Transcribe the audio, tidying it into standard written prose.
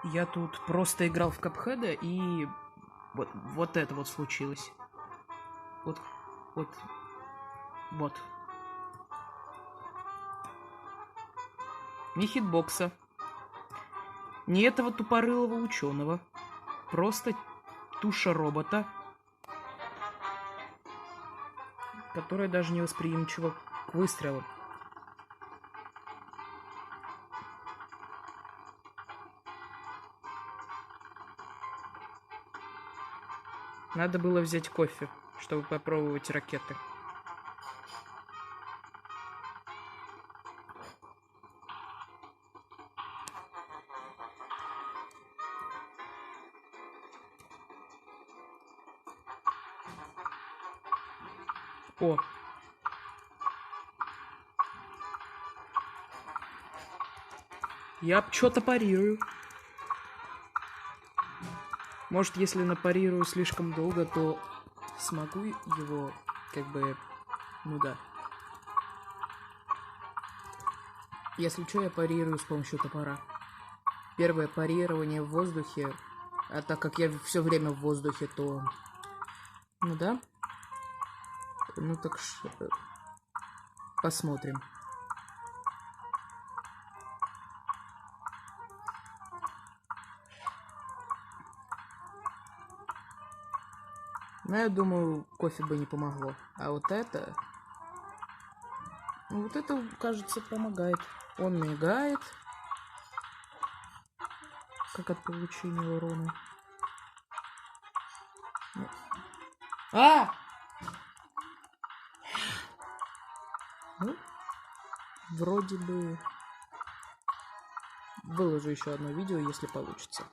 Я тут просто играл в Капхеда, и вот это вот случилось. Вот, вот, вот. Ни хитбокса, ни этого тупорылого ученого. Просто туша робота, которая даже не восприимчива к выстрелам. Надо было взять кофе, чтобы попробовать ракеты. О! Я что-то парирую. Может, если напарирую слишком долго, то смогу его, как бы, ну да. Если что, я парирую с помощью топора. Первое парирование в воздухе, а так как я все время в воздухе, то... Ну да. Ну так посмотрим. Но я думаю, кофе бы не помогло. А вот это... Ну, вот это, кажется, помогает. Он мигает. Как от получения урона. А! Ну, вроде бы... Выложу еще одно видео, если получится.